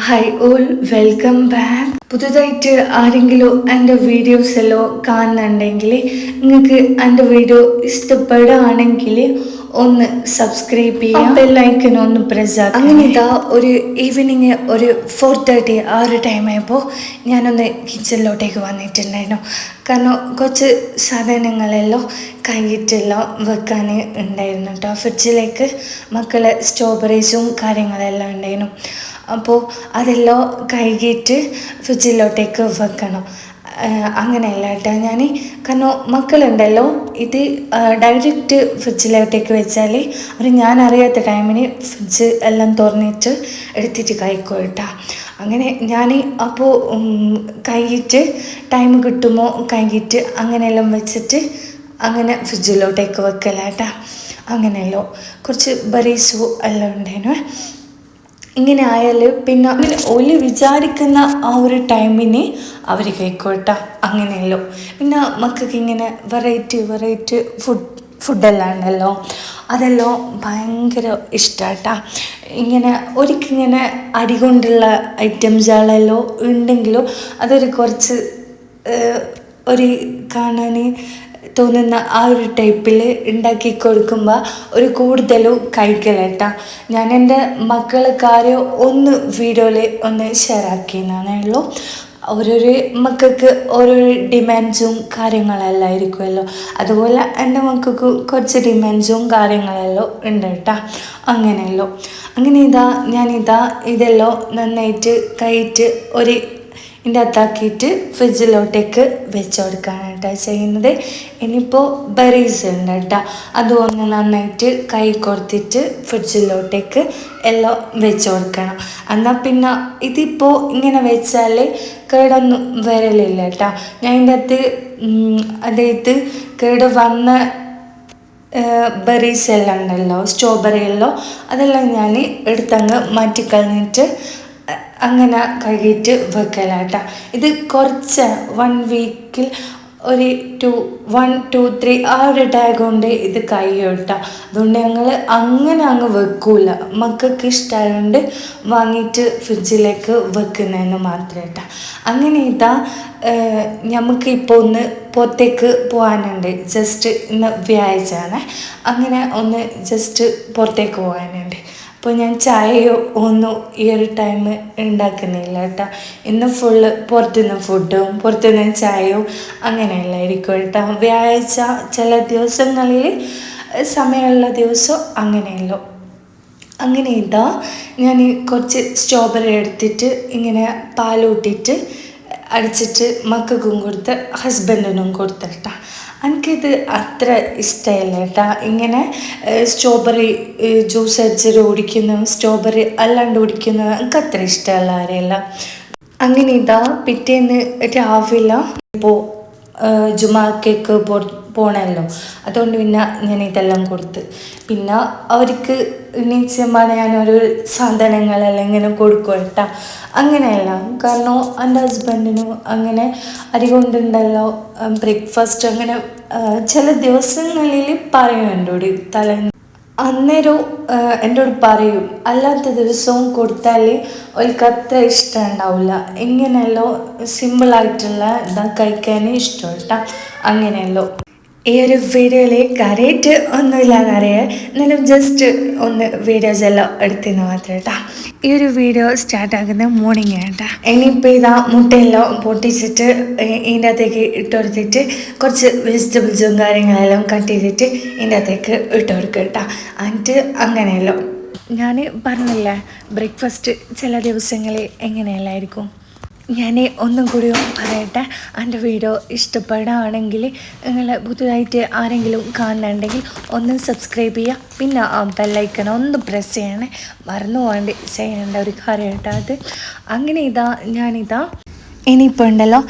Hi all welcome back. പുതുതായിട്ട് ആരെങ്കിലും എൻ്റെ വീഡിയോസ് എല്ലാം കാണുന്നുണ്ടെങ്കിൽ നിങ്ങൾക്ക് എൻ്റെ വീഡിയോ ഇഷ്ടപ്പെടുകയാണെങ്കിൽ ഒന്ന് സബ്സ്ക്രൈബ് ചെയ്യുക, ബെല്ലൈക്കൺ ഒന്ന് പ്രസ് ആക്കുക. അങ്ങനെ ഇതാ ഒരു ഈവനിങ് ഒരു 4:30 ആ ഒരു ടൈമായപ്പോൾ ഞാനൊന്ന് കിച്ചണിലോട്ടേക്ക് വന്നിട്ടുണ്ടായിരുന്നു. കാരണം കുറച്ച് സാധനങ്ങളെല്ലാം കൈയിട്ടെല്ലാം വെക്കാൻ ഉണ്ടായിരുന്നു കേട്ടോ. ഫ്രിഡ്ജിലേക്ക് മക്കളെ സ്ട്രോബെറീസും കാര്യങ്ങളെല്ലാം ഉണ്ടായിരുന്നു. അപ്പോൾ അതെല്ലാം കഴുകിയിട്ട് ഫ്രിഡ്ജിലോട്ടേക്ക് വെക്കണം. അങ്ങനെയല്ല കേട്ടോ ഞാൻ, കാരണം മക്കളുണ്ടല്ലോ ഇത് ഡയറക്റ്റ് ഫ്രിഡ്ജിലോട്ടേക്ക് വെച്ചാൽ അവർ ഞാൻ അറിയാത്ത ടൈമിന് ഫ്രിഡ്ജ് എല്ലാം തുറന്നിട്ട് എടുത്തിട്ട് കഴിക്കും കേട്ടോ. അങ്ങനെ ഞാൻ അപ്പോൾ കഴുകിയിട്ട് ടൈം കിട്ടുമ്പോൾ കഴുകിയിട്ട് അങ്ങനെയെല്ലാം വെച്ചിട്ട് അങ്ങനെ ഫ്രിഡ്ജിലോട്ടേക്ക് വെക്കല കേട്ടോ. അങ്ങനെയല്ലോ കുറച്ച് ബറീസും എല്ലാം ഉണ്ടായിരുന്നു. ഇങ്ങനെ ആയാൽ പിന്നെ ഓല് വിചാരിക്കുന്ന ആ ഒരു ടൈമിന് അവർ കഴിക്കോട്ടാ. അങ്ങനെയല്ലോ പിന്നെ മക്കൾക്ക് ഇങ്ങനെ വെറൈറ്റി ഫുഡെല്ലാം ഉണ്ടല്ലോ, അതെല്ലാം ഭയങ്കര ഇഷ്ടമാട്ടാ. ഇങ്ങനെ ഒരിക്കലിങ്ങനെ അരി കൊണ്ടുള്ള ഐറ്റംസുകളെല്ലാം ഉണ്ടെങ്കിലും അതൊരു കുറച്ച് ഒരു കാണാൻ തോന്നുന്ന ആ ഒരു ടൈപ്പിൽ ഉണ്ടാക്കി കൊടുക്കുമ്പോൾ ഒരു കൂടുതലും കഴിക്കലേട്ടാ. ഞാൻ എൻ്റെ മക്കളെ കാര്യം ഒന്ന് വീഡിയോയിൽ ഒന്ന് ഷെയർ ആക്കിയെന്നേ ഉള്ളൂ. ഓരോരോ മക്കൾക്ക് ഓരോരോ ഡിമാൻഡ്സും കാര്യങ്ങളെല്ലാം ആയിരിക്കുമല്ലോ. അതുപോലെ എൻ്റെ മക്കൾക്ക് കുറച്ച് ഡിമാൻഡ്സും കാര്യങ്ങളെല്ലാം ഉണ്ട് കേട്ടോ. അങ്ങനെയല്ലോ അങ്ങനെ ഇതെല്ലാം നന്നായിട്ട് കഴിയിട്ട് ഒരു ഇതിൻ്റെ അകത്താക്കിയിട്ട് ഫ്രിഡ്ജിലോട്ടേക്ക് വെച്ച് കൊടുക്കാനായിട്ടാണ് ചെയ്യുന്നത്. ഇനിയിപ്പോൾ ബെറീസ് ഉണ്ട് കേട്ടോ, അതും നന്നായിട്ട് കൈ കൊടുത്തിട്ട് ഫ്രിഡ്ജിലോട്ടേക്ക് എല്ലാം വെച്ച് കൊടുക്കണം. എന്നാൽ പിന്നെ ഇതിപ്പോൾ ഇങ്ങനെ വെച്ചാൽ കേടൊന്നും വരലില്ല കേട്ടോ. ഞാൻ ഇതിൻ്റെ അകത്ത് കേട് വന്ന ബെറീസ് എല്ലാം ഉണ്ടല്ലോ, സ്ട്രോബെറി എല്ലാം, അതെല്ലാം ഞാൻ എടുത്തങ്ങ് മാറ്റിക്കളഞ്ഞിട്ട് അങ്ങനെ കഴുകിയിട്ട് വെക്കലാട്ടാ. ഇത് കുറച്ച് 1 വീക്കിൽ ഒരു 1 2 3 ആ ഒരു ടാഗ് കൊണ്ട് ഇത് കഴിയൂട്ടാ. അതുകൊണ്ട് ഞങ്ങൾ അങ്ങ് വെക്കൂല, മക്കൾക്ക് ഇഷ്ടമായതുകൊണ്ട് വാങ്ങിയിട്ട് ഫ്രിഡ്ജിലേക്ക് വെക്കുന്നതെന്ന് മാത്രമേട്ടാ. അങ്ങനെ നമുക്കിപ്പോൾ ഒന്ന് പുറത്തേക്ക് പോകാനുണ്ട്. ജസ്റ്റ് ഇന്ന് വ്യാഴാഴ്ചയാണ്, അങ്ങനെ ഒന്ന് ജസ്റ്റ് പുറത്തേക്ക് പോകാനുണ്ട്. അപ്പോൾ ഞാൻ ചായയോ ഒന്നും ഈ ഒരു ടൈം ഉണ്ടാക്കുന്നില്ല കേട്ടോ. ഇന്ന് ഫുള്ള് പുറത്തുനിന്ന് ഫുഡും പുറത്തുനിന്ന് ചായയും അങ്ങനെയല്ലായിരിക്കും കേട്ടോ. വ്യാഴാഴ്ച ചില ദിവസങ്ങളിൽ സമയമുള്ള ദിവസം അങ്ങനെയല്ലോ. അങ്ങനെ ഞാൻ കുറച്ച് സ്ട്രോബെറി എടുത്തിട്ട് ഇങ്ങനെ പാലൂട്ടിയിട്ട് അടിച്ചിട്ട് മക്കൾക്കും കൊടുത്ത് ഹസ്ബൻഡിനും കൊടുത്തിട്ടാ. എനിക്കിത് അത്ര ഇഷ്ടമല്ല കേട്ടോ. ഇങ്ങനെ സ്ട്രോബെറി ജ്യൂസ് അടിച്ചിട്ട് കുടിക്കുന്നതും സ്ട്രോബെറി അല്ലാണ്ട് കുടിക്കുന്നതും എനിക്ക് അത്ര ഇഷ്ടമല്ല ആരെയല്ല. അങ്ങനെ പിറ്റേന്ന് രാവിലെ ഇപ്പോൾ ജുമാക്കേക്ക് പോകണമല്ലോ, അതുകൊണ്ട് പിന്നെ ഞാൻ ഇതെല്ലാം കൊടുത്ത് പിന്നെ അവർക്ക് എണീച്ചമ്പാട് ഞാനൊരു സാധനങ്ങളെല്ലാം ഇങ്ങനെ കൊടുക്കും കേട്ടോ. അങ്ങനെയല്ല, കാരണം എൻ്റെ ഹസ്ബൻഡിനും അങ്ങനെ അരി കൊണ്ടുണ്ടല്ലോ ബ്രേക്ക്ഫാസ്റ്റ് അങ്ങനെ ചില ദിവസങ്ങളിൽ പറയും എന്നോട് അന്നേരം എന്നോട് പറയും. അല്ലാത്ത ദിവസവും കൊടുത്താൽ അവർക്ക് അത്ര ഇഷ്ടം ഉണ്ടാവില്ല. ഇങ്ങനെയല്ലോ സിമ്പിളായിട്ടുള്ള കഴിക്കാൻ ഇഷ്ടം കേട്ടോ. അങ്ങനെയല്ലോ ഈ ഒരു വീഡിയോയിൽ കാര്യമായിട്ട് ഒന്നുമില്ലാന്നറിയാം, എന്നാലും ജസ്റ്റ് ഒന്ന് വീഡിയോസ് എല്ലാം എടുത്തെന്ന് മാത്രം കേട്ടോ. ഈ ഒരു വീഡിയോ സ്റ്റാർട്ടാക്കുന്നത് മോർണിംഗ് കേട്ടോ. ഇനിയിപ്പോൾ മുട്ടയെല്ലാം പൊട്ടിച്ചിട്ട് ഇതിൻ്റെ അകത്തേക്ക് ഇട്ട് കൊടുത്തിട്ട് കുറച്ച് വെജിറ്റബിൾസും കാര്യങ്ങളെല്ലാം കട്ട് ചെയ്തിട്ട് ഇതിൻ്റെ അകത്തേക്ക് ഇട്ട് കൊടുക്കുക കേട്ടോ. എന്നിട്ട് അങ്ങനെയല്ലോ ഞാൻ പറഞ്ഞില്ലേ, ബ്രേക്ക്ഫാസ്റ്റ് ചില ദിവസങ്ങളിൽ എങ്ങനെയല്ലായിരിക്കും. ഞാൻ ഒന്നും കൂടി പറയട്ടെ, എൻ്റെ വീഡിയോ ഇഷ്ടപ്പെടുകയാണെങ്കിൽ നിങ്ങൾ പുതുതായിട്ട് ആരെങ്കിലും കാണുന്നുണ്ടെങ്കിൽ ഒന്ന് സബ്സ്ക്രൈബ് ചെയ്യുക, പിന്നെ ആ ബെല്ലൈക്കൺ ഒന്ന് പ്രസ് ചെയ്യണേ, മറന്നു പോകാണ്ട് ചെയ്യേണ്ട ഒരു കാര്യം കേട്ടോ അത്. അങ്ങനെ ഇനിയിപ്പോൾ ഉണ്ടല്ലോ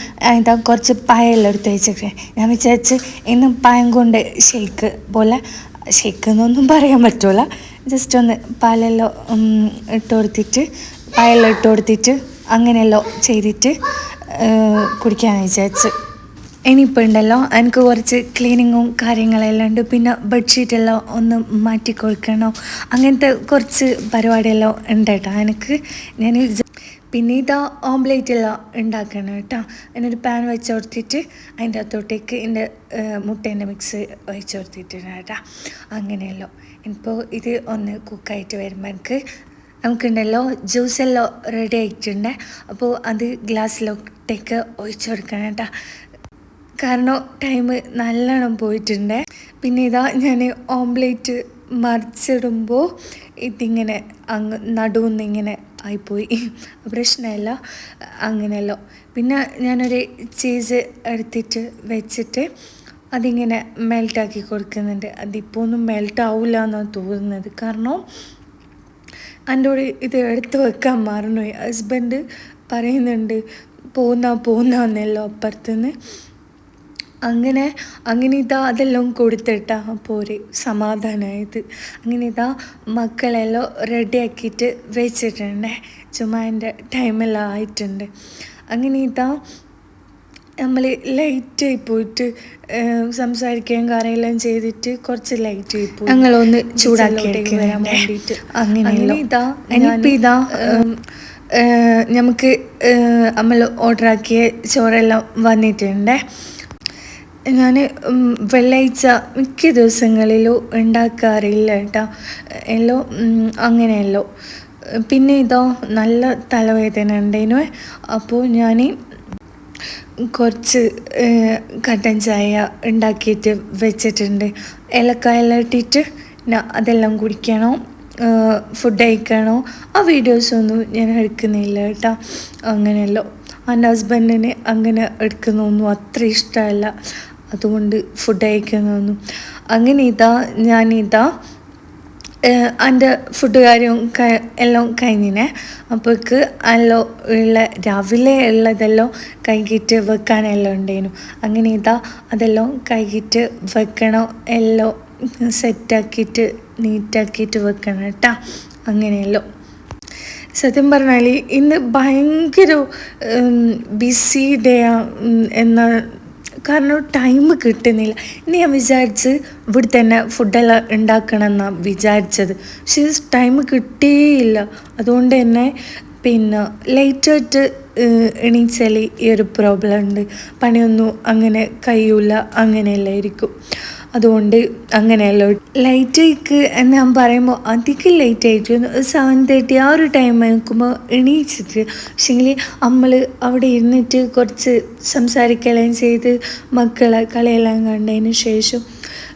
കുറച്ച് പായെല്ലാം എടുത്ത് വെച്ചിട്ട് ഞാൻ വിചാരിച്ച് ഇന്ന് പായം കൊണ്ട് ഷേക്ക് എന്നൊന്നും പറയാൻ പറ്റില്ല, ജസ്റ്റ് ഒന്ന് പാലെല്ലാം പായെല്ലാം ഇട്ട് കൊടുത്തിട്ട് അങ്ങനെയല്ലോ ചെയ്തിട്ട് കുടിക്കാമെന്ന് വിചാരിച്ച്. ഇനിയിപ്പോൾ ഉണ്ടല്ലോ എനിക്ക് കുറച്ച് ക്ലീനിങ്ങും കാര്യങ്ങളെല്ലാം ഉണ്ട്, പിന്നെ ബെഡ്ഷീറ്റെല്ലാം ഒന്ന് മാറ്റി കൊടുക്കണം, അങ്ങനത്തെ കുറച്ച് പരിപാടിയെല്ലാം ഉണ്ട് കേട്ടോ എനിക്ക്. ഞാൻ പിന്നെ ഇതാ ഓംലേറ്റ് എല്ലാം ഉണ്ടാക്കണം കേട്ടോ. അതിനൊരു പാൻ വെച്ച് കൊടുത്തിട്ട് അതിൻ്റെ അകത്തോട്ടേക്ക് എൻ്റെ മുട്ടേൻ്റെ മിക്സ് ഒഴിച്ച് കൊടുത്തിട്ടുണ്ട് കേട്ടോ. അങ്ങനെയല്ലോ ഇപ്പോൾ ഇത് ഒന്ന് കുക്കായിട്ട് വരുമ്പോൾ നമുക്കുണ്ടല്ലോ ജ്യൂസെല്ലാം റെഡി ആയിട്ടുണ്ട്. അപ്പോൾ അത് ഗ്ലാസ്സിലോട്ടേക്ക് ഒഴിച്ച് കൊടുക്കണം കേട്ടോ. കാരണം ടൈം നല്ലോണം പോയിട്ടുണ്ട്. പിന്നെ ഇതാ ഞാൻ ഓംലേറ്റ് മറിച്ചിടുമ്പോൾ ഇതിങ്ങനെ നടുവിന്നിങ്ങനെ ആയിപ്പോയി. പ്രശ്നമില്ല, അങ്ങനെയല്ലോ. പിന്നെ ഞാനൊരു ചീസ് എടുത്തിട്ട് വെച്ചിട്ട് അതിങ്ങനെ മെൽട്ടാക്കി കൊടുക്കുന്നുണ്ട്. അതിപ്പോൾ ഒന്നും മെൽട്ടാവില്ല എന്നാണ് തോന്നുന്നത്. കാരണം എൻ്റെ കൂടെ ഇത് എടുത്ത് വെക്കാൻ മറന്നുപോയി. ഹസ്ബൻഡ് പറയുന്നുണ്ട് പോന്നാന്നല്ലോ അപ്പുറത്തുനിന്ന്. അങ്ങനെ ഇതാ അതെല്ലാം കൊടുത്തിട്ടാ അപ്പോൾ ഒരു സമാധാനമായത്. അങ്ങനെ ഇതാ മക്കളെല്ലാം റെഡിയാക്കിയിട്ട് വെച്ചിട്ടുണ്ട്. ചുമ്മാ എൻ്റെ ടൈമെല്ലാം ആയിട്ടുണ്ട്. അങ്ങനെ ഇതാ നമ്മൾ ലൈറ്റായി പോയിട്ട് സംസാരിക്കുകയും കാര്യമെല്ലാം ചെയ്തിട്ട് കുറച്ച് ലൈറ്റായി പോയി. ഞങ്ങളൊന്ന് ചൂടാക്കിയിട്ട് വരാൻ വേണ്ടിയിട്ട് അങ്ങനെ ഇതാ ഇനിയിപ്പോൾ ഇതാ നമുക്ക് നമ്മൾ ഓർഡറാക്കിയ ചോറെല്ലാം വന്നിട്ടുണ്ട്. ഞാൻ വെള്ളിയാഴ്ച മിക്ക ദിവസങ്ങളിലും ഉണ്ടാക്കാറില്ല കേട്ടോ, എല്ലാം അങ്ങനെയല്ലോ. പിന്നെ ഇതോ നല്ല തലവേദന ഉണ്ടേനു. അപ്പോൾ ഞാൻ കുറച്ച് കട്ടൻ ചായ ഉണ്ടാക്കിയിട്ട് വെച്ചിട്ടുണ്ട്. ഏലക്കായെല്ലാം ഇട്ടിട്ട് അതെല്ലാം കുടിക്കണോ, ഫുഡ് കഴിക്കണോ, ആ വീഡിയോസൊന്നും ഞാൻ എടുക്കുന്നില്ല കേട്ടോ. അങ്ങനെയല്ലോ എൻ്റെ ഹസ്ബൻഡിന് അങ്ങനെ എടുക്കുന്നതൊന്നും അത്ര ഇഷ്ടമല്ല, അതുകൊണ്ട് ഫുഡ് കഴിക്കുന്നതൊന്നും. അങ്ങനെ ഞാനിതാ എൻ്റെ ഫുഡ് കാര്യവും എല്ലാം കഴിഞ്ഞിനെ. അപ്പോഴേക്ക് എല്ലാം രാവിലെ ഉള്ളതെല്ലാം കഴുകിയിട്ട് വെക്കാനെല്ലാം ഉണ്ടായിരുന്നു. അങ്ങനെ അതെല്ലാം കഴുകിയിട്ട് വെക്കണം, എല്ലാം സെറ്റാക്കിയിട്ട് നീറ്റാക്കിയിട്ട് വെക്കണം കേട്ടോ. അങ്ങനെയല്ലോ. സത്യം പറഞ്ഞാൽ ഇന്ന് ഭയങ്കര ബിസി ഡേ എന്ന കാരണം ടൈം കിട്ടുന്നില്ല. ഇന്ന് ഞാൻ വിചാരിച്ച് ഇവിടെ തന്നെ ഫുഡെല്ലാം ഉണ്ടാക്കണം എന്നാണ് വിചാരിച്ചത്. പക്ഷേ ടൈം കിട്ടിയില്ല. അതുകൊണ്ട് തന്നെ പിന്നെ ലേറ്റായിട്ട് എണീച്ചാൽ ഈ ഒരു പ്രോബ്ലം ഉണ്ട്. പണിയൊന്നും അങ്ങനെ കഴിയൂല, അങ്ങനെയല്ല ഇരിക്കും. അതുകൊണ്ട് അങ്ങനെയല്ലോ ലൈറ്റേക്ക് എന്ന് ഞാൻ പറയുമ്പോൾ അധികം ലേറ്റായിട്ട് 7:30 ആ ഒരു ടൈം നോക്കുമ്പോൾ എണീച്ചിട്ട്. പക്ഷേങ്കിൽ നമ്മൾ അവിടെ ഇരുന്നിട്ട് കുറച്ച് സംസാരിക്കുകയെല്ലാം ചെയ്ത് മക്കളെ കളിയെല്ലാം കണ്ടതിന് ശേഷം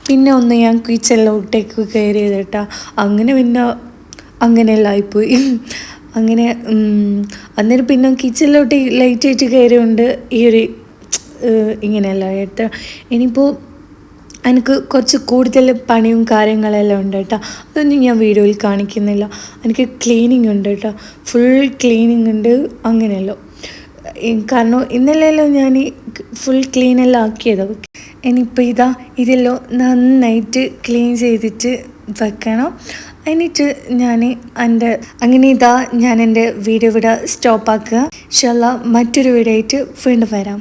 പിന്നെ ഒന്ന് ഞാൻ കിച്ചണിലോട്ടേക്ക് കയറിയത് കേട്ടോ. അങ്ങനെ പിന്നെ അങ്ങനെയെല്ലാം ആയിപ്പോയി. അങ്ങനെ അന്നേരം പിന്നെ കിച്ചണിലോട്ട് ലൈറ്റായിട്ട് കയറിയുണ്ട് ഈ ഒരു ഇങ്ങനെയല്ല കേട്ടോ. ഇനിയിപ്പോൾ എനിക്ക് കുറച്ച് കൂടുതൽ പണിയും കാര്യങ്ങളെല്ലാം ഉണ്ട് കേട്ടോ. അതൊന്നും ഞാൻ വീഡിയോയിൽ കാണിക്കുന്നില്ല. എനിക്ക് ക്ലീനിങ് ഉണ്ട് കേട്ടോ, ഫുൾ ക്ലീനിങ് ഉണ്ട്. അങ്ങനെയല്ലോ കാരണം ഇന്നലെയല്ലോ ഞാൻ ഫുൾ ക്ലീനെല്ലാം ആക്കിയതോ. ഇനിയിപ്പോൾ ഇതെല്ലാം നന്നായിട്ട് ക്ലീൻ ചെയ്തിട്ട് വെക്കണം. എന്നിട്ട് ഞാൻ ഞാൻ എൻ്റെ വീഡിയോ ഇവിടെ സ്റ്റോപ്പാക്കുക. ഇൻഷാ അല്ലാഹ് മറ്റൊരു വീഡിയോ ആയിട്ട് വീണ്ടും വരാം.